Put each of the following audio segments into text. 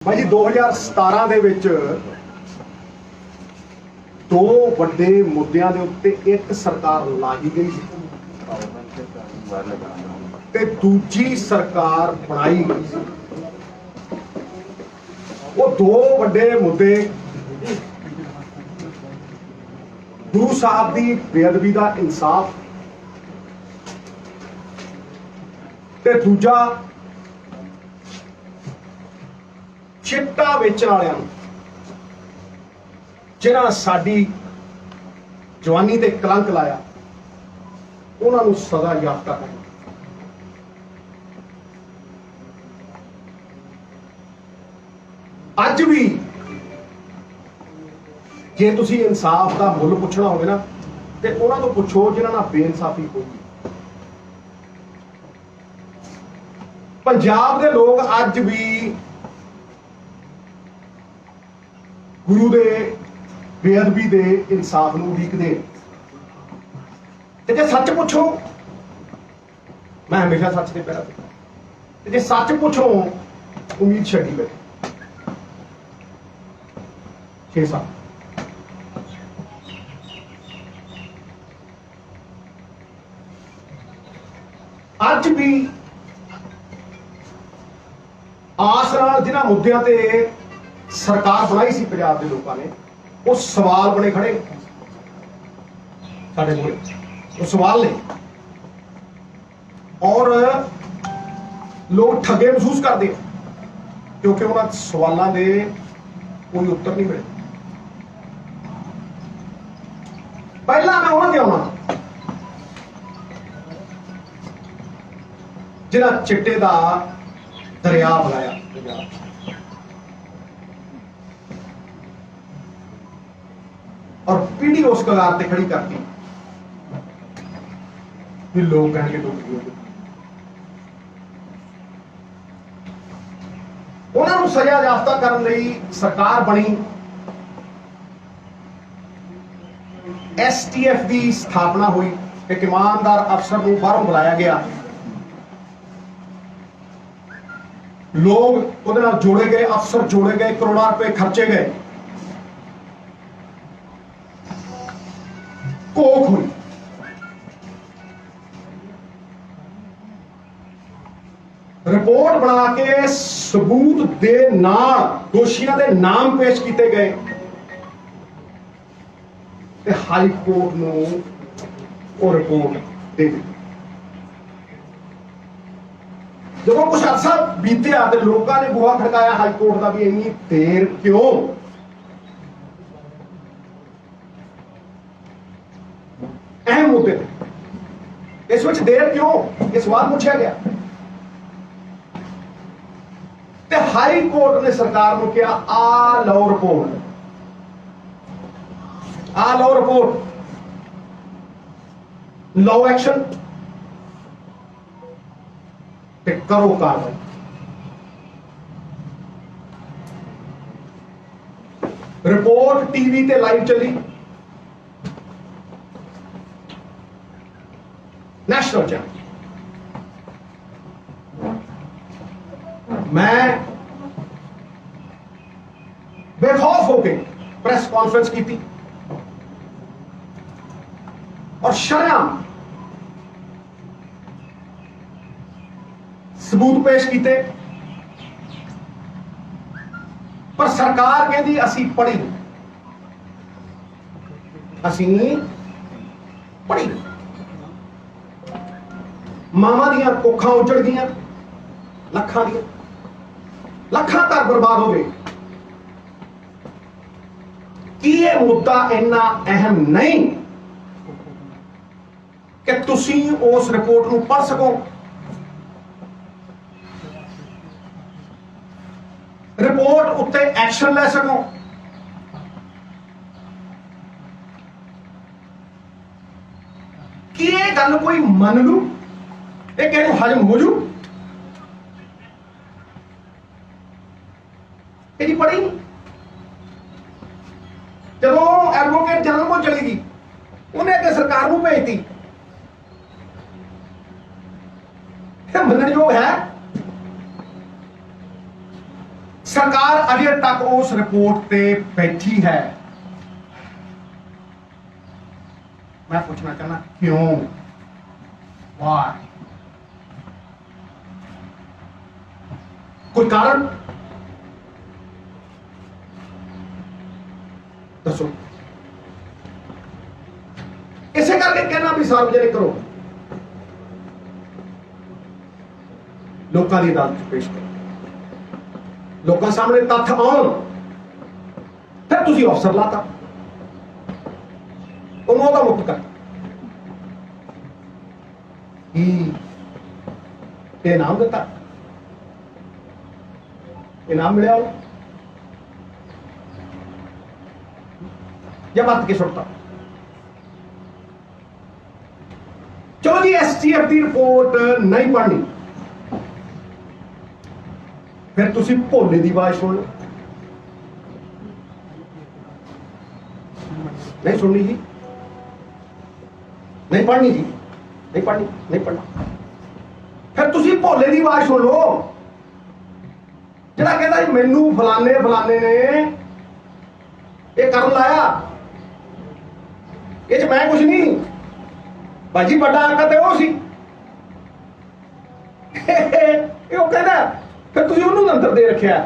भाई जी 2017 ਦੇ ਵਿੱਚ ਦੋ ਵੱਡੇ ਮੁੱਦਿਆਂ ਦੇ ਉੱਤੇ ਇੱਕ ਸਰਕਾਰ ਲਾਈ ਗਈ ਸੀ ਤੇ ਦੂਜੀ ਸਰਕਾਰ ਬਣਾਈ ਗਈ ਸੀ। ਉਹ ਦੋ ਵੱਡੇ ਮੁੱਦੇ ਗੁਰੂ ਸਾਹਿਬ ਦੀ ਬੇਅਦਬੀ ਦਾ ਇਨਸਾਫ ਤੇ ਦੂਜਾ चिट्टा वेचण वालियां जिन्हां साडी जवानी ते कलंक लाया उन्हां नूं सज़ा याफ्ता करना। अज भी जे तुसीं इंसाफ दा मुल पुछना होवे ना ते उन्हां तों पुछो जिन्हां नाल बेइंसाफी होई। पंजाब दे लोग अज भी गुरु दे बेअदबी दे इंसाफ नूं उड़ीकदे ते जे सच पुछो मैं हमेशा सच दे पैरां ते जे सच पुछो उम्मीद छड्डी बैठे 6 साल। अज भी आस नाल जिन्हां मुद्दिआं ते सरकार बनाई सी पंजाब के लोगों ने वो सवाल बने खड़े साडे कोल वो सवाल ने और लोग ठगे महसूस करते क्योंकि उन्होंने सवालों के कोई उत्तर नहीं मिले। पहला मैं उन्होंने आना जिन्हें चिट्टे का दरिया बनाया पंजाब और पीढ़ी उस कगार ते खड़ी करती भी लोग कहेंगे तो उन्होंने सजा याफ्ता करने लई सरकार बनी। STF की स्थापना हुई, एक ईमानदार अफसर को बाहरों बुलाया गया, लोग उहदे नाल जोड़े गए, अफसर जोड़े गए, करोड़ों रुपए खर्चे गए, कोख हुई। रिपोर्ट बना के सबूत दे नाल दोषियों के नाम पेश किए गए ते हाई कोर्ट नूं वो रिपोर्ट दे दी। जब कुछ अरसा बीतया तो लोगों ने बुआ खड़काया हाई कोर्ट का भी इन्नी देर क्यों। अहम मुद्दे इस विच देर क्यों ये सवाल पूछा गया ते हाई कोर्ट ने सरकार को कहा आ लो रिपोर्ट, आ लो रिपोर्ट, लो एक्शन ते करो कार्रवाई। रिपोर्ट टीवी ते लाइव चली, नेशनल चैनल। मैं बेखौफ होकर प्रेस कॉन्फ्रेंस की थी और शर्म सबूत पेश किए, पर सरकार कहती असी पढ़ी पढ़ी। मामा दियां कोखां उजड़ गईयां, लखां दियां लखां घर बर्बाद हो गए। कि यह मुद्दा इन्ना अहम नहीं कि तुसी उस रिपोर्ट को पढ़ सको, रिपोर्ट उत्ते एक्शन ले सको। कि यह गल कोई मन लू एक हजम हो जू यदि पढ़ी नहीं। जब एडवोकेट जनरल को चलेगी उन्हें अगर सरकार को भेजती मनन योग है। सरकार अजे तक उस रिपोर्ट पे बैठी है। मैं पूछना चाहना क्यों, वाई, कोई कारण दसो। इसे करके कहना भी सार्वजनिक करो, लोगों की अदालत पेश करो, लोगों सामने तथ्य आउण, फिर तुसी अफसर लाता उन्होंने मुक्त कर इनाम दिता, इनाम मिले या मत के सुटता। चलो जी, एसटीएफ की रिपोर्ट नहीं पढ़नी, फिर तुसी भोले की आवाज सुन लो। नहीं सुननी जी, नहीं पढ़नी जी, नहीं पढ़नी, नहीं पढ़ना। फिर तुसी भोले की आवाज सुन लो, जिहड़ा कहता जी मैनू फलाने फलाने ने ये कर लाया, ये मैं कुछ नहीं, भाजी बड़ा आका ते वो सी। वो कहना फिर तुसी उन्होंने अंदर दे रखिया।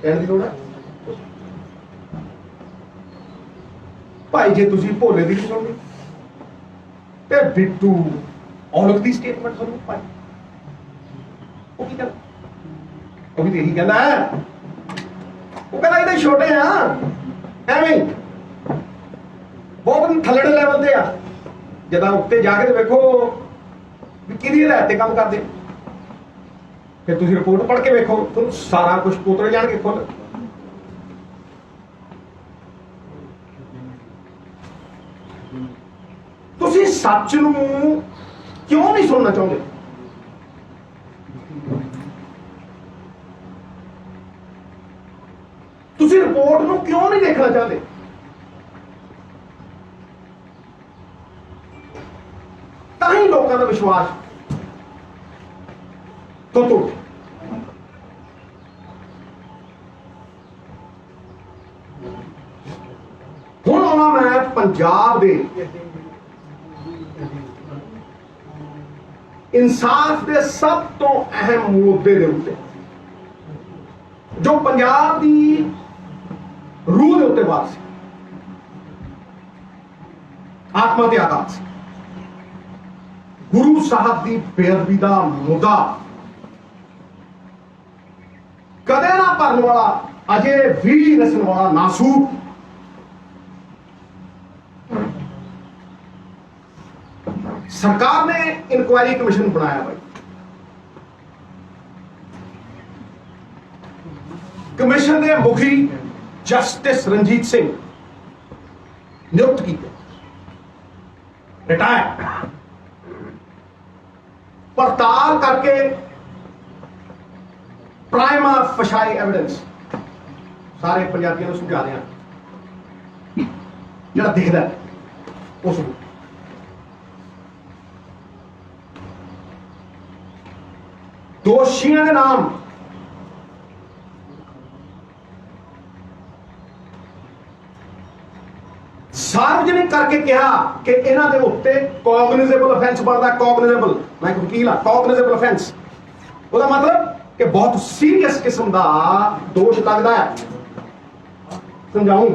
कहने की लोड़ है भाई, जे तुसी भोले दी सुननी ते बिट्टू औलख दी स्टेटमेंट सुनो भाई, वो की कहना, वो भी यही कहना है, वो कहना इधर छोटे हैं एवं बहुत थल्लड़े लेवल ते आ, जदा उत्ते जाके तो वेखो कि रहते काम करते, फिर तुसी रिपोर्ट पढ़ के वेखो, तुम सारा कुछ उतर जान के खुद। तुसी सच नूं क्यों नहीं सुनना चाहते? तुसी रिपोर्ट नूं क्यों नहीं देखना चाहते? ताही लोगों का विश्वास तो हुण आउणा मैं पंजाब दे इंसाफ के सब तो अहम मुद्दे दे उत्ते, जो पंजाब की रूह के उत्ते वार से आत्मा के आघात से गुरु साहब की बेअदबी का मुद्दा कदे ना भरन वाला, अजे भी नसन वाला नासूक सरकार ने इंक्वायरी कमीशन बनाया भाई। कमीशन के मुखी जस्टिस रंजीत सिंह नियुक्त किए, रिटायर, पड़ताल करके प्राइमा फशाई एविडेंस सारे पंजाबियों को समझा रहे जो दिखता है उस दोषियों के नाम सार्वजनिक करके कहा कि इन्हां दे उत्ते कॉग्निजेबल ऑफेंस बनता। कॉग्निजेबल, मैं एक वकील हाँ, कॉग्निजेबल ऑफेंस उसका मतलब कि बहुत सीरियस किस्म का दोष लगता है। समझाऊं,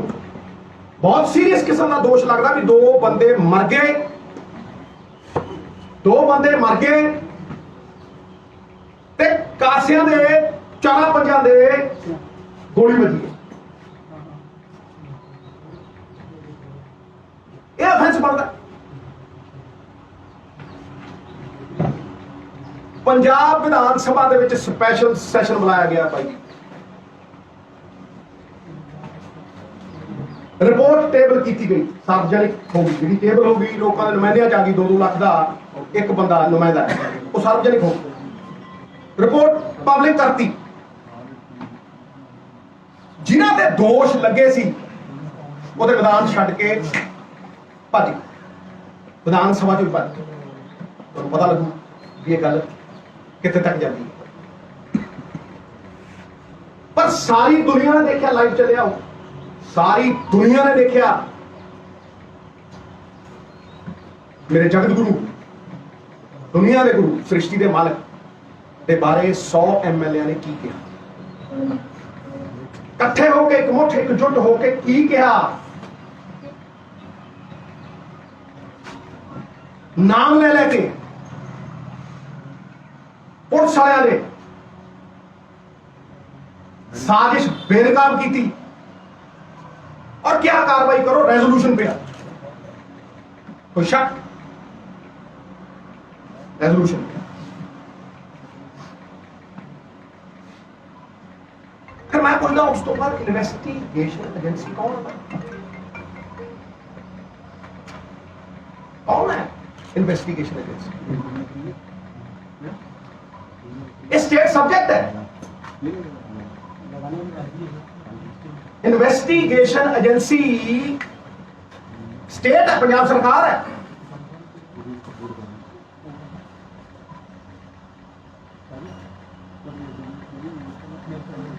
बहुत सीरियस किस्म का दोष लगता भी दो बंदे मर गए, दो बंदे मर गए ते कासियां दे चार पंजां दे गोली वजी। यह ऑफेंस बनता। पंजाब विधान सभा दे विच स्पैशल सैशन बुलाया गया भाई। रिपोर्ट टेबल की गई, सार्वजनिक होगी, जी टेबल होगी, लोगों के नुमाइंदियां च आ गई, 2-2 लाख का एक बंदा नुमाइंदा है, वो सार्वजनिक होगी। रिपोर्ट पब्लिक करती, जिन्हां दे दोष लगे सी वो विधान छड्ड के भज विधान सभा चो भज। तुहानूं पता लगू भी ये गल कितने तक जाती है। पर सारी दुनिया ने देखा, लाइव चले आओ, सारी दुनिया ने देखा मेरे जगत गुरु, दुनिया के गुरु, सृष्टि के मालक के बारे 100 MLA ने की कहा, इकट्ठे होके एकमुठ एकजुट होके की कहा, नाम ले लेके पुलिस वाले ने साजिश बेनकाब की थी। और क्या कार्रवाई करो, रेजोल्यूशन पे, कोई शक, रेजोल्यूशन पे। फिर मैं बोलता उस तो बाद इन्वेस्टिगेशन एजेंसी कौन है? कौन है इन्वेस्टिगेशन एजेंसी? स्टेट सब्जेक्ट है। इन्वेस्टिगेशन एजेंसी स्टेट है, पंजाब सरकार है।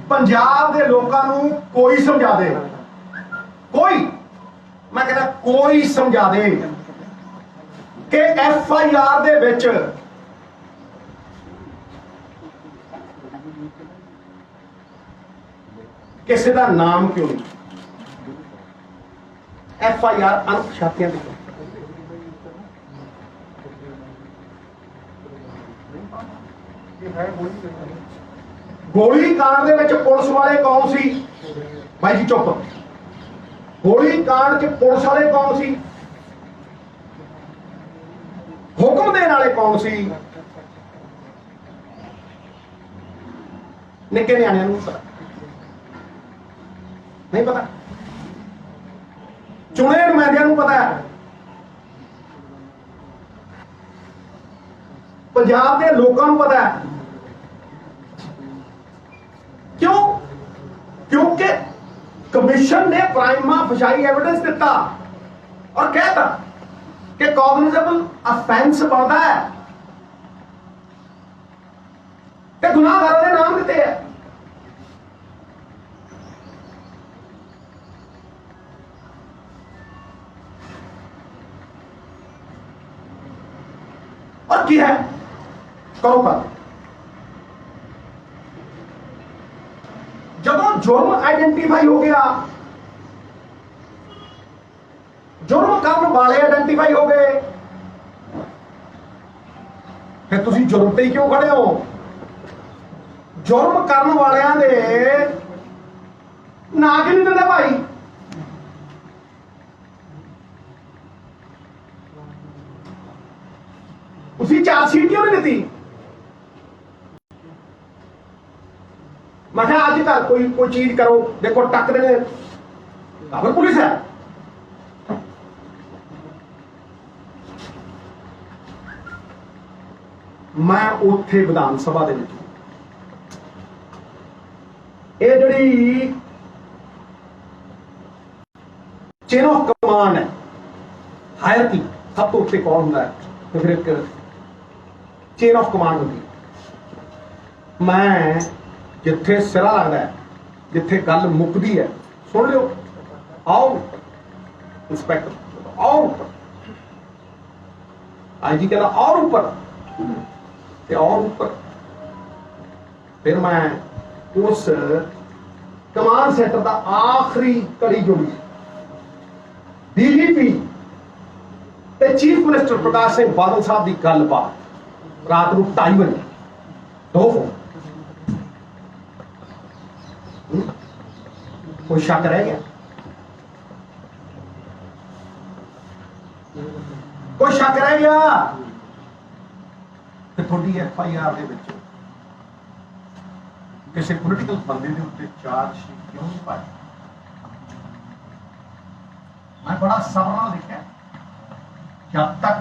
पंजाब के लोगों को कोई समझा दे, कोई, मैं कहना कोई समझा दे कि FIR दे विच किसी का नाम क्यों नहीं? FIR अनपछातियां दी, गोली कांड दे विच पुलिस वाले कौन सी? भाई जी चुप। गोली कांड च पुलिस वाले कौन सी? हुक्म देने वाले कौन सी? निक्के न्याणियां नूं पता नहीं, पता। चुने नुमाइंदियां नूं पता है, पंजाब के लोगों को पता है। क्यों? क्योंकि कमीशन ने प्राइमा फसाई एविडेंस दिता और कहता कि कॉग्निजेबल ऑफेंस बनता है, कि गुनाहगारों ने नाम दिते हैं। और की है करो बात। जब जुर्म आइडेंटिफाई हो गया, जुर्म करने वाले आइडेंटिफाई हो गए, फिर तुसी जुर्म पे ही क्यों खड़े हो? जुर्म करने वालियां दे ना क्यों नहीं दिंदे भाई? उसी चार्जशीट क्यों नहीं दी? मैं क्या आज तक कोई चीज करो, देखो टक देने खबर पुलिस है। मैं उत्थे विधान सभा दे विच ये जिहड़ी चेन ऑफ कमांड है, हायरकी, सब तो उत्ते कौन होंदा है? तो फिर एक चेन ऑफ कमांड होती है। मैं जिथे सिरा लगता है, जिथे गल मुकदी है, सुन लो, आओ इंस्पैक्टर आओ ऊपर, IG कहता और ऊपर, और ऊपर। फिर मैं उस कमांड सेंटर का आखिरी कड़ी जोड़ी DGP ते चीफ मिनिस्टर प्रकाश सिंह बादल साहब की गलबात रात को 2:30 बजे, 2 फोन। कोई शक रह गया? कोई शक रह गया? कि थोड़ी FIR दे विच किसी पोलिटिकल बंदे के उत्ते चार्जशीट क्यों नहीं पाई? मैं बड़ा सबर लिखा, जब तक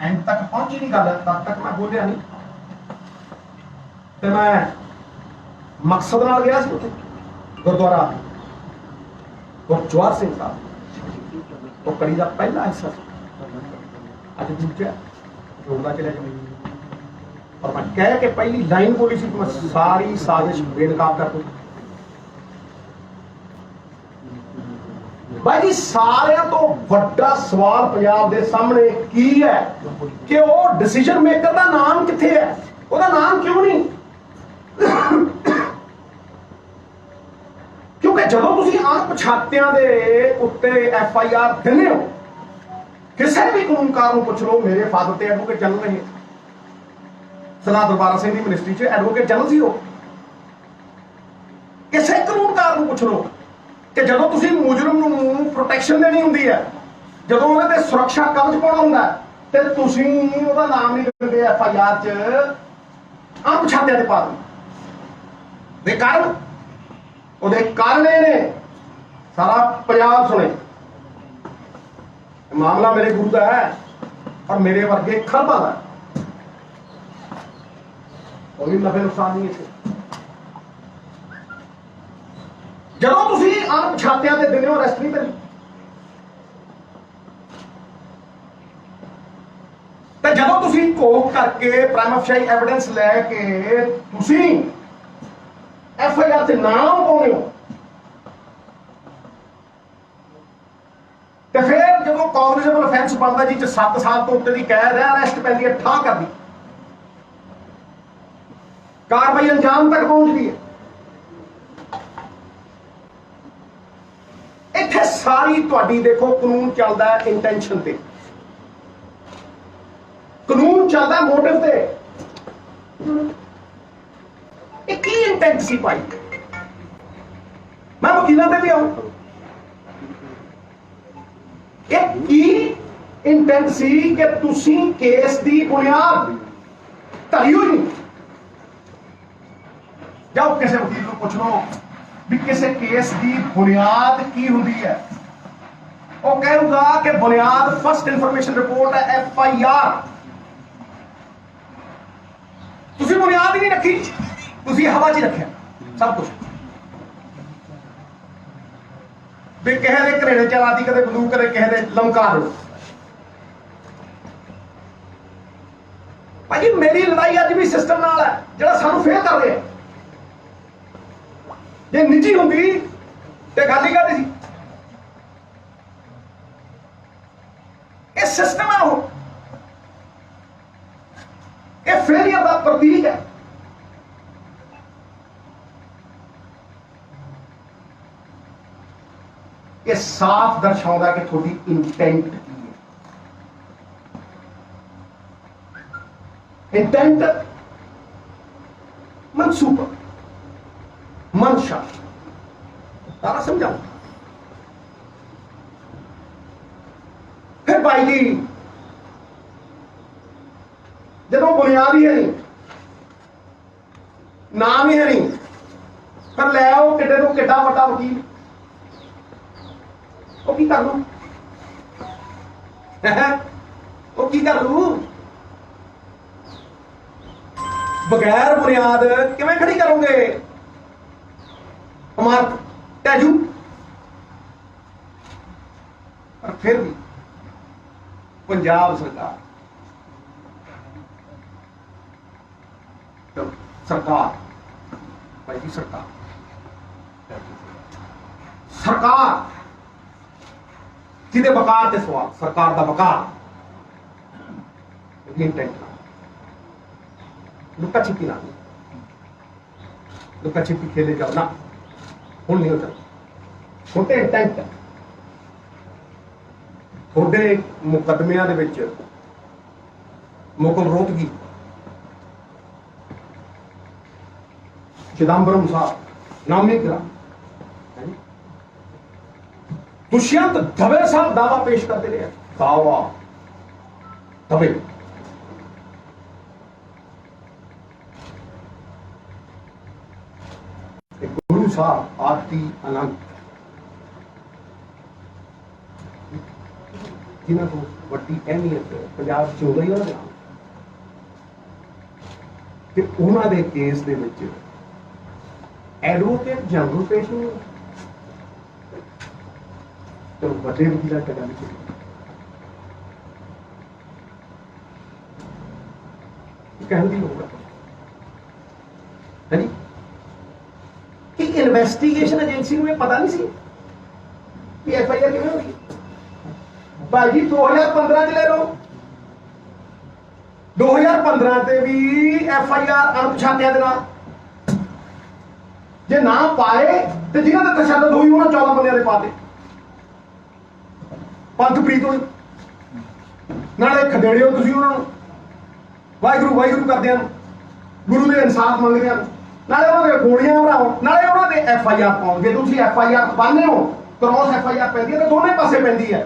एंड तक पहुंची नहीं गल तब तक मैं बोलिया नहीं। तो मैं मकसद नाल गया सी उत्थे गुरुद्वारा गुरजवार सिंह साहब, वो कड़ी का पहला हिस्सा, अज दूजा जोड़दा चलिया जाए। और मैं कह के पहली लाइन बोली सी, मैं सारी साजिश बेनकाब कर दूं। भाई जी सारिਆਂ ਤੋਂ ਵੱਡਾ ਸਵਾਲ ਪੰਜਾਬ ਦੇ ਸਾਹਮਣੇ ਕੀ ਹੈ ਕਿ ਉਹ ਡਿਸੀਜਨ ਮੇਕਰ ਦਾ ਨਾਮ ਕਿੱਥੇ ਹੈ, ਉਹਦਾ ਨਾਮ ਕਿਉਂ ਨਹੀਂ? ਕਿਉਂਕਿ ਜਦੋਂ ਤੁਸੀਂ ਅਣਪਛਾਤਿਆਂ ਦੇ ਉੱਤੇ FIR ਦਿੰਦੇ ਹੋ, ਕਿਸੇ ਵੀ ਕਾਨੂੰਨਕਾਰ ਨੂੰ ਪੁੱਛ ਲਓ, ਮੇਰੇ ਫਾਦਰ ਤੇ ਐਡਵੋਕੇਟ ਜਨਰਲ ਰਹੇ, ਸਰਦਾਰ ਦਰਬਾਰਾ ਸਿੰਘ ਦੀ ਮਿਨਿਸਟਰੀ 'ਚ ਐਡਵੋਕੇਟ ਜਨਰਲ ਸੀ ਉਹ। ਕਿਸੇ ਕਾਨੂੰਨਕਾਰ ਨੂੰ ਪੁੱਛ ਲਓ ਕਿ ਜਦੋਂ ਤੁਸੀਂ ਮੁਜਰਮ ਨੂੰ ਪ੍ਰੋਟੈਕਸ਼ਨ ਦੇਣੀ ਹੁੰਦੀ ਹੈ, ਜਦੋਂ ਉਹਦੇ ਤੇ ਸੁਰੱਖਿਆ ਕਵਚ ਪਾਉਣਾ ਹੁੰਦਾ ਤੇ ਤੁਸੀਂ ਉਹਦਾ ਨਾਮ ਨਹੀਂ ਦਿੰਦੇ FIR 'ਚ, ਅਣਪਛਾਤਿਆਂ ਦੇ ਪਾ ਦਿੰਦੇ। ਕਾਰਨ ਉਹਦੇ ਕਾਰਨ ਇਹ ਨੇ, ਸਾਰਾ ਪੰਜਾਬ ਸੁਣੇ, ਮਾਮਲਾ ਮੇਰੇ ਗੁਰੂ ਦਾ ਹੈ ਔਰ ਮੇਰੇ ਵਰਗੇ ਖਰਬਾਂ ਦਾ, ਕੋਈ ਨਫੇ ਨੁਕਸਾਨ ਨਹੀਂ ਇੱਥੇ। ਜਦੋਂ ਤੁਸੀਂ ਅਣਪਛਾਤਿਆਂ ਦੇ ਦਿਨੋਂ ਅਰੈਸਟ ਨਹੀਂ ਕਰੀ, ਤੇ ਜਦੋਂ ਤੁਸੀਂ ਕੋਕ ਕਰਕੇ ਪ੍ਰਾਈਮ ਅਫਸ਼ਾਈ ਐਵੀਡੈਂਸ ਲੈ ਕੇ ਤੁਸੀਂ FIR ਤੇ ਨਾਮ ਪਾਉਂਦੇ ਹੋ, ਤੇ ਫਿਰ ਜਦੋਂ ਕੌਗਨੀਜ਼ੇਬਲ ਅਫੈਂਸ ਬਣਦਾ ਜੀ 7 ਸਾਲ ਤੋਂ ਉੱਤੇ ਦੀ ਕੈਦ ਹੈ, ਅਰੈਸਟ ਪੈਂਦੀ ਹੈ, ਠਾਹ ਕਰਦੀ, ਕਾਰਵਾਈ ਅੰਜਾਮ ਤੱਕ ਪਹੁੰਚਦੀ ਹੈ। ਇੱਥੇ ਸਾਰੀ ਤੁਹਾਡੀ ਦੇਖੋ ਕਾਨੂੰਨ ਚੱਲਦਾ ਹੈ ਇੰਟੈਂਸ਼ਨ ਤੇ, ਕਾਨੂੰਨ ਚੱਲਦਾ ਮੋਟਿਵ ਤੇ। ਇਹ ਕੀ ਇੰਟੈਂਟ ਸੀ ਭਾਈ? ਮੈਂ ਵਕੀਲਾਂ ਤੇ ਵੀ ਆਉਂ, ਇਹ ਕੀ ਇੰਟੈਂਟ ਸੀ ਕਿ ਤੁਸੀਂ ਕੇਸ ਦੀ ਬੁਨਿਆਦ ਧਰੀ ਹੋਈ ਨਹੀਂ? ਜਾਓ ਕਿਸੇ ਵਕੀਲ ਨੂੰ ਪੁੱਛ ਲਓ ਵੀ ਕਿਸੇ ਕੇਸ ਦੀ ਬੁਨਿਆਦ ਕੀ ਹੁੰਦੀ ਹੈ, ਉਹ ਕਹੇਗਾ ਕਿ ਬੁਨਿਆਦ ਫਸਟ ਇਨਫੋਰਮੇਸ਼ਨ ਰਿਪੋਰਟ ਹੈ, FIR। ਤੁਸੀਂ ਬੁਨਿਆਦ ਹੀ ਨਹੀਂ ਰੱਖੀ, ਤੁਸੀਂ ਹਵਾ 'ਚ ਹੀ ਰੱਖਿਆ ਸਭ ਕੁਝ। ਵੀ ਕਿਸੇ ਦੇ ਘਰੇੜੇ ਚਲਾਦੀ, ਕਦੇ ਬੰਦੂਕ, ਕਦੇ ਕਿਸੇ ਦੇ ਲਮਕਾ ਦਿਓ। ਭਾਜੀ ਮੇਰੀ ਲੜਾਈ ਅੱਜ ਵੀ ਸਿਸਟਮ ਨਾਲ ਹੈ ਜਿਹੜਾ ਸਾਨੂੰ ਫੇਲ ਕਰ ਰਿਹਾ। ਜੇ ਨਿੱਜੀ ਹੁੰਦੀ ਤੇ ਗੱਲ ਹੀ ਕਰਦੀ ਸੀ। ਇਹ ਸਿਸਟਮ ਹੈ, ਉਹ ਇਹ ਫੇਲੀਅਰ ਦਾ ਪ੍ਰਤੀਕ ਹੈ। ਇਹ ਸਾਫ਼ ਦਰਸਾਉਂਦਾ ਕਿ ਤੁਹਾਡੀ ਇੰਟੈਂਟ ਕੀ ਹੈ। इंटेंट मनसूबा मंशा सारा समझाऊ। फिर भाई जी जब बुनियाद ही है नहीं, नाम ही है नहीं, फिर ले आओ किडे को किड्डा वड्डा वकील वो की कर लू वो की कर लू बगैर बुनियाद किवें खड़ी करोगे इमारत टैजू। और फिर भी पंजाब सरकार तो सरकार भाई जी सरकार जिहदे वकार ते सवाल सरकार दा वकार इंटेंट लुका छिपी ना लुका छिपी खेले जाओ ना हुण नहीं हो सकता। हुण ते इंटेंट है थोड़े मुकदमियां दे विच मुकुल रोहतगी चिदंबरम साहब नामी ग्राम दुष्यंत दवे साहब दावा पेश करते रहे। दावा दवे गुरु साहब आरती अनंत जिन्हों को वड्डी अहमियत पंजाब च उदों ही होना कि उन्होंने दे केस दे विच एडवोकेट जनरल पेश नहीं हो तो बड़े वकील टका कहने की लोड़ है। है जी कि इन्वेस्टिगेशन एजेंसी में पता नहीं सी कि FIR किवें होगी। भाई 2015 च ले लो, 2015 ते भी FIR अणपछातियां दे नाल जे ना पाए तो जिन्हों ने तशद्दुद हुई उन्होंने 14 बंदे दे पाते। पंथप्रीत होई नाले खदेड़ियो तुसीं उन्होंने वाहिगुरू वाहिगुरू करदे हैं, गुरु दे इंसाफ मंगदे हैं, नाले उन्होंने गोलियां भराओ, नाले उन्होंने FIR पाओ। जे तुसीं FIR पाने हो क्रॉस FIR पैंदी है तो दोनों पासे पैंदी है।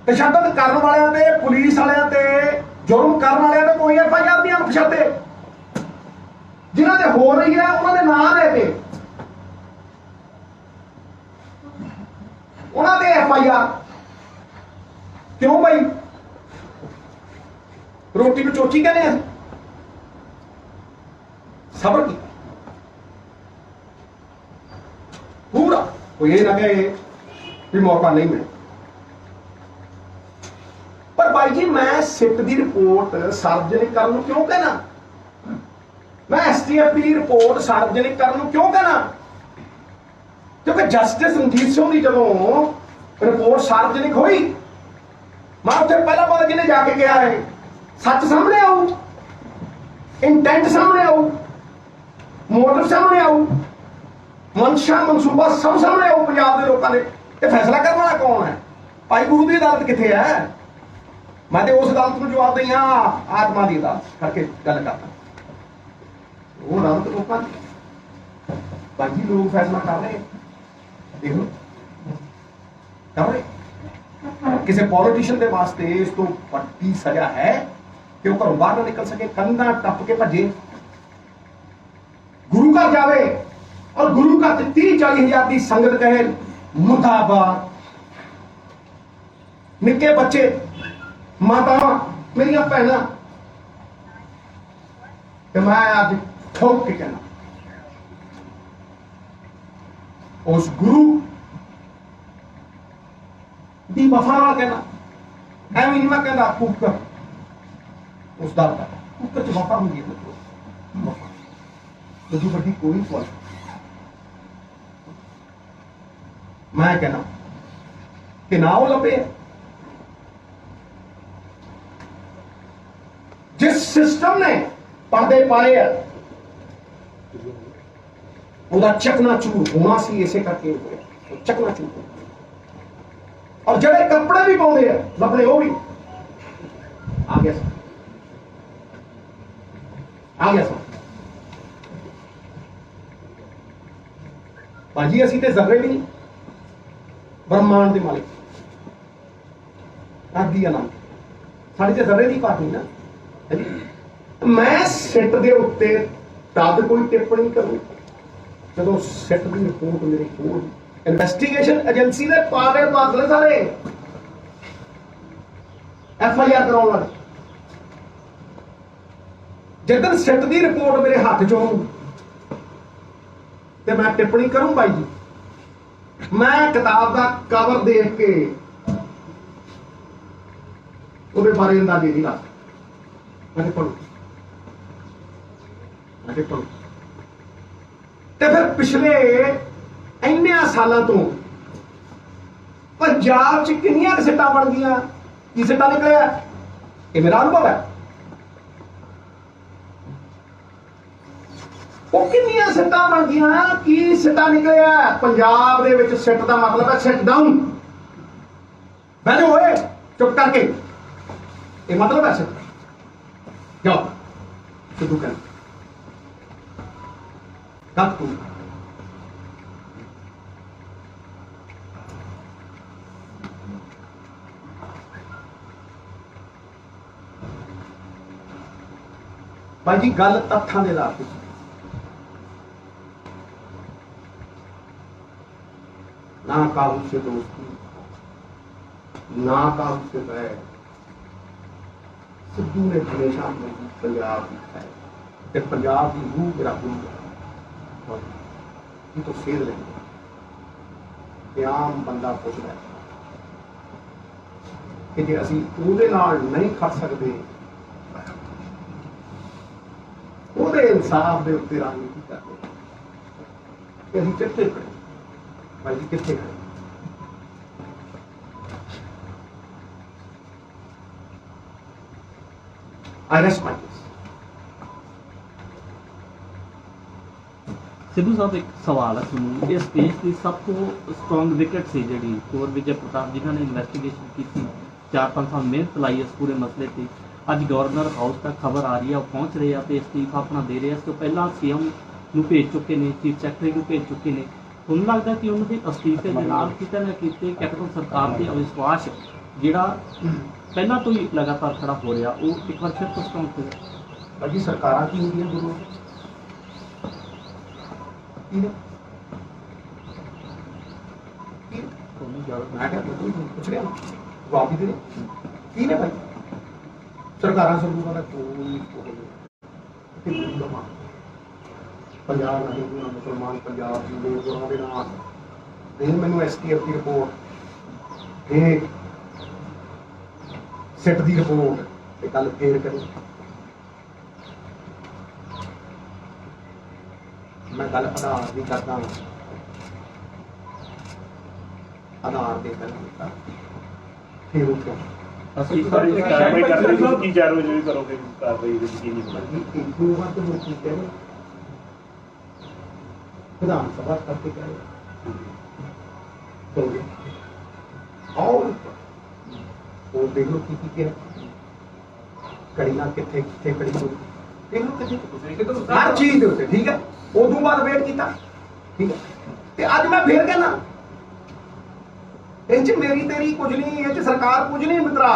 तशद्दुद करन वालियां ते पुलिस वालियां ते जुर्म करन वालियां ते कोई FIR नहीं अणपछाते। जिन्हों ने हो रही है उन्होंने नाम लेके उन्होंने FIR क्यों भाई रोटी में चोची कहने हैं सबर की पूरा कोई ये ना कहे कि मौका नहीं मिले। पर भाई जी मैं सिट की रिपोर्ट सार्वजनिक करने क्यों कहना, मैं STF की रिपोर्ट सार्वजनिक करने क्यों कहना, क्योंकि जस्टिस रणजीत सिंह की जो रिपोर्ट सार्वजनिक हुई मैं उत्थे पहला बार जिन्हें जाके कहा है सच सामने आऊ, इंटेंट सामने आऊ, मोटिव सामने आऊ, मंशा मनसूबा सब सामने आऊ। पंजाब के लोगों ने यह फैसला करने वाला कौन है? भाई गुरु की अदालत कितने है? मैं तो उस अदालत को जवाब दी हाँ आत्मा की अदालत करके गल करता वो अदालत लोगों की बाकी लोग फैसला कर रहे देख लो कर रहे। किसी पॉलिटिशियन के वास्ते इस तो बड़ी सजा है कि वह घरों बाहर ना निकल सके, कंधा टप के भजे, गुरु घर जावे और गुरु घर 30-40 हज़ार की संगत कहे मुर्दाबाद। निक्के बच्चे मातावां मेरिया भैन मैं अज ठोक के कहना उस गुरु की वफा नाल कहना एवं नहीं मैं कहता कुकर उस दर का कुकर च वफा होंगी है वफा तो बड़ी कोई गल मैं कहना कि ना वो लभे जिस सिस्टम ने पर्दे पाए है ਉਹਦਾ चकनाचूर होना सी इसे करके चकनाचूर और जड़े कपड़े भी पाते हैं लभने वो भी आ गया सर आ गया सर भाजी असी तो जर्रे भी नहीं ब्रह्मांड के मालिक आदि आनंद साड़ी तो जर्रे की बात नहीं ना। मैं सिट के उत्ते तद कोई टिप्पणी करूँ जो सिट की रिपोर्ट मेरे को इन्वेस्टिगेशन एजेंसी ने पागल पागल सारे FIR कराने वाले जिदन सिट की रिपोर्ट मेरे हाथ चो तो मैं टिप्पणी करूं भाई जी। मैं किताब का कवर देख के उसके बारे अंदाजे नहीं ला मैं टिप्पणी ते फिर पिछले इन्ने सालों तो पंजाब च कितनियां सीटां बन गई की सीटां निकलिया ये मेरा अनुभव है। वो कितनियां सीटां बन गई की सीटां निकलिया पंजाब दे विच सिट दा मतलब है सिट डाउन बैठे होए चुप करके ये मतलब है सिट जाओ सिद्धू कर कब तू भाई जी गल तत्थां दे आधार पे ना काबू से दोस्ती ना काबू से बैर सिद्धू ने हमेशा पंजाब की है पंजाब की रूह मेरा गुरु है तो सेध लेंगे आम बंदा पुछदा है कि जे असीं उहदे नाल नहीं खड़ सकते ਉਹਦੇ पूरे इंसाफ के उत्ते राजनीति करते कि असीं कित्थे खड़े भाई जी कित्थे खड़े आई रेस्ट माय केस। सिद्धू साहब एक सवाल है ਤੁਹਾਨੂੰ ਇਸ ਕੇਸ ਦੀ ਸਭ ਤੋਂ ਸਟਰੋਂਗ ਵਿਕਟ ਸੀ ਜਿਹੜੀ ਕੋਰ ਵਿਜੇ ਪ੍ਰਤਾਪ ਜਿਨ੍ਹਾਂ ਨੇ ਇਨਵੈਸਟੀਗੇਸ਼ਨ ਕੀਤੀ 4-5 ਸਾਲ ਮਿਹਨਤ ਲਾਈ ਇਸ ਪੂਰੇ ਮਸਲੇ ਤੇ ਅੱਜ ਗਵਰਨਰ ਹਾਊਸ ਤੱਕ ਖਬਰ ਆ ਰਹੀ ਹੈ ਉਹ ਪਹੁੰਚ ਰਹੇ ਆ ਤੇ ਅਸਤੀਫਾ ਆਪਣਾ ਦੇ ਰਹੇ ਆ। ਇਸ ਤੋਂ ਪਹਿਲਾਂ ਸੀਐਮ ਨੂੰ ਭੇਜ ਚੁੱਕੇ ਨੇ ਚੀਫ ਸੈਕਟਰੀ ਨੂੰ ਭੇਜ ਚੁੱਕੇ ਨੇ। ਤੁਹਾਨੂੰ ਲੱਗਦਾ ਕਿ ਉਹਨਾਂ ਦੇ ਅਸਤੀਫੇ ਦੇ ਨਾਲ ਕਿਤੇ ਨਾ ਕਿਤੇ ਕੈਪਟਨ ਸਰਕਾਰ ਤੇ ਅਵਿਸ਼ਵਾਸ ਜਿਹੜਾ ਪਹਿਲਾਂ ਤੋਂ ਹੀ ਲਗਾਤਾਰ ਖੜਾ ਹੋ ਰਿਹਾ ਉਹ ਇੱਕ ਵਾਰ ਫਿਰ ਤੋਂ ਸਟਰੋਂਗ ਹੋ ਗਿਆ। ਬਾਕੀ ਸਰਕਾਰਾਂ ਕੀ ਹੁੰਦੀਆਂ ਗੁਰੂ मैं क्या कुछ नहीं जवाब भी दे की ने भाई सरकारां सरकारां का कोई पंजाब ना हिंदू ना मुसलमान पंजाब जी लोग गुरां दे नाम देन मैनू एसटीएफ की रिपोर्ट ये सिट की रिपोर्ट ते कल फेर करो मैं गल आधार भी करता हूँ आधार दे कर फिर उठो कार्रवाई करते हो की 4 बजे भी करोगे कार्रवाई यकीनी बनाएंगे एक दो बार तो होती है विधानसभा करके करें तो और देख लो की क्या कड़ी ना किथे किथे कड़ी हो देख लो किथे हर चीज दे उत्ते ठीक है उदों बाद वेट किया ठीक है ते अज मैं फिर कहना इंच मेरी तेरी कुछ नहीं इंच सरकार कुछ नहीं मित्रा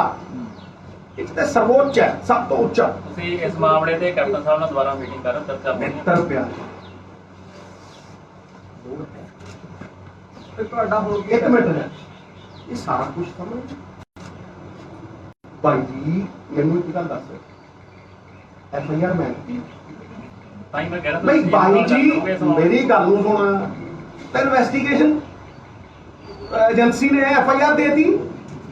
इंच ते सर्वोच्च है सब तो उच्चा ਤੁਸੀਂ ਇਸ ਮਾਮਲੇ ਤੇ ਕੈਪਟਨ ਸਾਹਿਬ ਨਾਲ ਦੁਬਾਰਾ ਮੀਟਿੰਗ ਕਰਨ ਚਰਚਾ मित्र प्यार ਤੇ ਤੁਹਾਡਾ ਹੁਣ ਕੀ एक मिनट है ये सारा कुछ समझ भाई जी मैनू एक गल दस FIR मैं ਤਾਂ ਹੀ ਮੈਂ ਕਹਿ ਰਿਹਾ नहीं भाई जी मेरी गल नूं सुन ते इन्वेस्टिगेशन एजेंसी ने FIR देती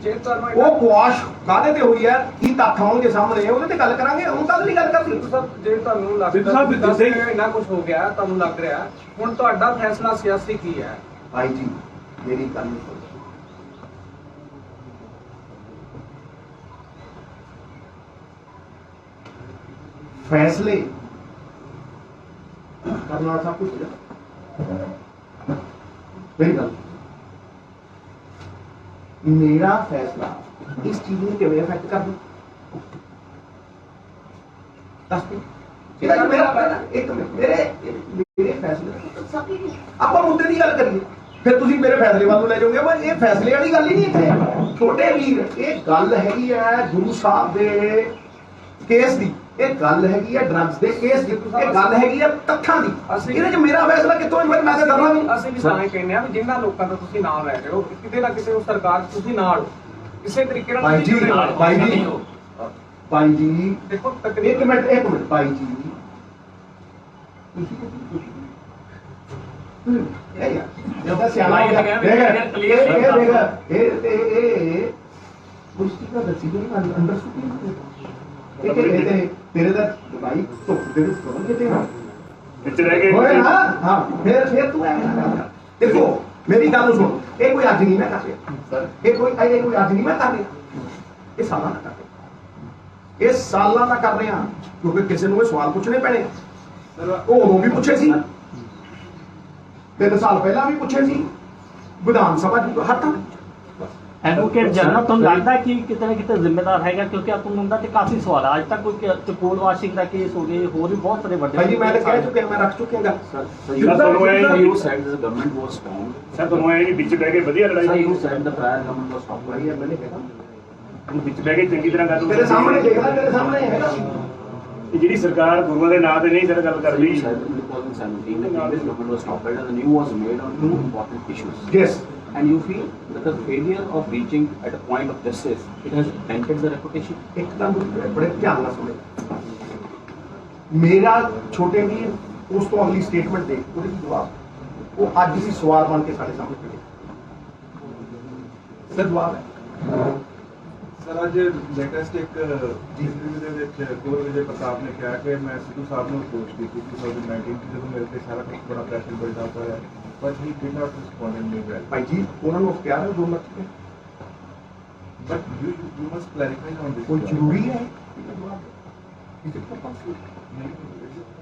ਜੇ ਤੁਹਾਨੂੰ वो कुआश काहदे ते हुई है की तत्थ आउणगे सामने ਉਹਦੇ ਤੇ ਗੱਲ ਕਰਾਂਗੇ ਹੁਣ ਕੱਲ ਨਹੀਂ ਗੱਲ ਕਰਨੀ ਸਭ ਜੇ ਤੁਹਾਨੂੰ ਲੱਗਦਾ ਕਿ ਦੱਸ ਇੰਨਾ ਕੁਝ ਹੋ ਗਿਆ ਤੁਹਾਨੂੰ ਲੱਗ ਰਿਹਾ ਹੁਣ ਤੁਹਾਡਾ ਫੈਸਲਾ ਸਿਆਸੀ ਕੀ ਹੈ भाई जी मेरी गल नहीं सुन फैसले करना सब कुछ मेरी गल मेरा फैसला इस चीज में किवें इफेक्ट कर दू दस एक मिनट मेरे मेरे फैसले आप मुद्दे की गल करिए फिर तुम मेरे फैसले वालों ले जाओगे पर ये फैसले वाली गल ही नहीं है छोटे वीर ये गल हैगी है गुरु साहब दे केस दी ये गल हैगी है ड्रग्स दे केस दी ये गल हैगी है तत्थां दी ਇਹਦੇ ਚ ਮੇਰਾ ਫੈਸਲਾ ਕਿੱਥੋਂ ਹੈ ਮੈਂ ਤਾਂ ਕਰਨਾ ਨਹੀਂ ਅਸੀਂ ਵੀ ਤਾਂ ਇਹ ਕਹਿੰਦੇ ਆ ਵੀ ਜਿਨ੍ਹਾਂ ਲੋਕਾਂ ਦਾ ਤੁਸੀਂ ਨਾਮ ਲੈ ਰਹੇ ਹੋ ਕਿਤੇ ਨਾ ਕਿਤੇ ਉਹ ਸਰਕਾਰ ਤੁਸੀਂ ਨਾਲ ਹੋ। ਕਿਸੇ ਤਰੀਕੇ ਨਾਲ ਭਾਈ ਜੀ ਭਾਈ ਜੀ ਦੇਖੋ ਇੱਕ ਮਿੰਟ ਭਾਈ ਜੀ ਇਹ ਯਾਰ ਇਹਦਾ ਸਿਆਣਾ ਹੋ ਗਿਆ ਇਹ ਪੁਸ਼ਟੀ ਦਾ ਦੱਸੀ ਨਹੀਂ ਅੰਦਰ ਸੁਣੀ ਇਹ तेरे दा भाई तो तेरे स्टोर कितने हैं ਵਿੱਚ ਰਹਿ ਗਏ होए ना हां फिर तू है देखो मेरी गल सुन ये कोई आज नहीं मैं कर रहा सर ये कोई आज नहीं मैं कर रहा ये सालां का कर रहा ये सालां का कर रहे हैं क्योंकि किसी ਨੂੰ सवाल पूछने पैने ਉਹ ਉਦੋਂ ਵੀ ਪੁੱਛੇ ਸੀ 3 ਸਾਲ ਪਹਿਲਾਂ ਵੀ ਪੁੱਛੇ ਸੀ ਵਿਧਾਨ ਸਭਾ ਦੀ ਹਰ ਤਾਂ एडवोकेट जनरल तो लगता है कि कितने ना कितने जिम्मेदार हैगा क्योंकि आप उनका तो काफी सवाल है आज तक कोई चकोर वाशिंग का केस हो गए और भी बहुत सारे बड़े भाई जी मैं तो कह चुके हैं मैं रख चुके हैं ਸਰ ਤੁਹਾਨੂੰ ਇਹ You said the government was strong. Sir ਤੁਹਾਨੂੰ ਇਹ ਵੀ ਵਿੱਚ ਬਹਿ ਕੇ ਵਧੀਆ Sir, ਲੜਾਈ you said the prior government was strong. भाई मैंने कहा ਵਿੱਚ ਬਹਿ ਕੇ ਚੰਗੀ ਤਰ੍ਹਾਂ ਗੱਲ तेरे सामने देखा तेरे सामने है ना ਜਿਹੜੀ ਸਰਕਾਰ ਗੁਰੂਆਂ ਦੇ ਨਾਂ ਤੇ ਨਹੀਂ ਸਰ ਗੱਲ So ਕਰਦੀ you said in 2017 the previous government was toppled and the new was made on two important issues. yes And you feel that the failure of reaching at a point of justice, it has dented the reputation? एकदम बड़े ध्यान ਨਾਲ ਸੁਣੇ ਮੇਰਾ ਛੋਟੇ ਵੀਰ ਉਸ ਤੋਂ ਅਗਲੀ ਸਟੇਟਮੈਂਟ ਦੇ ਉਹਦੇ ਕੀ ਜਵਾਬ ਉਹ ਅੱਜ ਵੀ ਸਵਾਲ ਬਣ ਕੇ ਸਾਡੇ ਸਾਹਮਣੇ ਖੜੇ ਸਰ ਜਵਾਬ ਹੈ ਸਰ ਅੱਜ ਲੇਟੈਸਟ ਇੱਕ ਇੰਟਰਵਿਊ ਦੇ ਵਿੱਚ ਕੋਰ ਵਿਜੇ ਪ੍ਰਤਾਪ ਨੇ ਕਿਹਾ ਕਿ ਮੈਂ ਸਿੱਧੂ ਸਾਹਿਬ ਨੂੰ ਅਪਰੋਚ ਕੀਤੀ 2019 ਚ ਜਦੋਂ ਮੇਰੇ ਤੇ ਸਾਰਾ ਕੁਝ ਬੜਾ ਪ੍ਰੈਸ਼ਰ ਬਣਦਾ ਹੋਇਆ but he did not respond in well ਭਾਈ ਜੀ ਉਹਨਾਂ ਨੂੰ ਪਿਆਰ ਹੈ 2 ਲੱਖ ਰੁਪਏ but you must clarify on this ਕੋਈ ਜ਼ਰੂਰੀ ਹੈ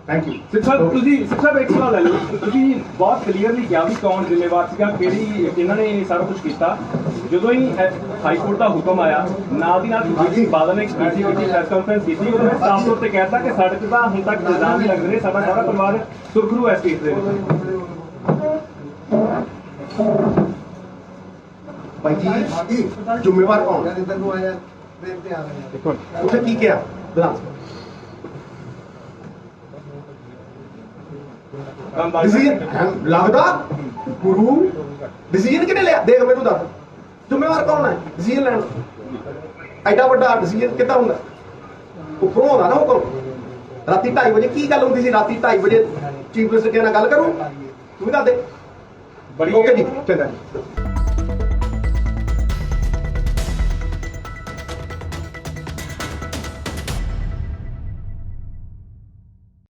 ਥੈਂਕ ਯੂ ਸਿੱਖ ਸਾਹਿਬ ਇੱਕ ਸਵਾਲ ਲੈ ਲਓ ਤੁਸੀਂ ਬਹੁਤ ਕਲੀਅਰਲੀ ਕਿਹਾ ਵੀ ਕੌਣ ਜ਼ਿੰਮੇਵਾਰ ਸੀਗਾ ਕਿਹੜੀ ਇਹਨਾਂ ਨੇ ਇਹ ਸਾਰਾ ਕੁਝ ਕੀਤਾ ਜਦੋਂ ਹੀ ਹਾਈ ਕੋਰਟ ਦਾ ਹੁਕਮ ਆਇਆ ਨਾਲ ਦੀ ਨਾਲ ਜੀ ਬਾਦਲ ਨੇ ਕੀਤੀ ਪ੍ਰੈਸ ਕਾਨਫਰੰਸ ਕੀਤੀ ਉਹਦੇ ਵਿੱਚ ਸਾਫ਼ ਤੌਰ ਤੇ ਕਹਿਤਾ ਕਿ ਸਾਡੇ ਤੇ ਤਾਂ ਹੁਣ ਤੱਕ ਇਲਜ਼ਾਮ ਵੀ ਲੱਗਦੇ ਨੇ ਸਾਡਾ ਸਾਰਾ ਪਰਿਵਾਰ ਸੁਰਖਰੂ ਹੈ ਇਸ ਕੇਸ ਦੇ ਵਿੱਚ ਭਾਈ ਜੀ ਜ਼ਿੰਮੇਵਾਰ ਕੌਣ ਉੱਥੇ ਕੀ ਕਿਹਾ ਵਿਧਾਨ ਸਭਾ ਡਿਸੀਜਨ ਲੱਗਦਾ ਗੁਰੂ ਡਿਸੀਜਨ ਕਿਹਨੇ ਲਿਆ ਦੇਖ ਮੈਨੂੰ ਦੱਸ ਜ਼ਿੰਮੇਵਾਰ ਕੌਣ ਹੈ ਡਿਸੀਜਨ ਲੈਣ ਐਡਾ ਵੱਡਾ ਡਿਸੀਜਨ ਕਿੱਦਾਂ ਹੁੰਦਾ ਉੱਪਰੋਂ ਆਉਂਦਾ ਨਾ ਹੁਕਮ ਰਾਤੀ 2:30 ਵਜੇ ਕੀ ਗੱਲ ਹੁੰਦੀ ਸੀ ਰਾਤੀ 2:30 ਵਜੇ ਚੀਫ ਮਿਨਿਸਟਰ ਨਾਲ ਗੱਲ ਕਰੂ ਤੂੰ ਵੀ ਦੱਸ ਦੇ ਓਕੇ ਜੀ ਚੰਗਾ ਜੀ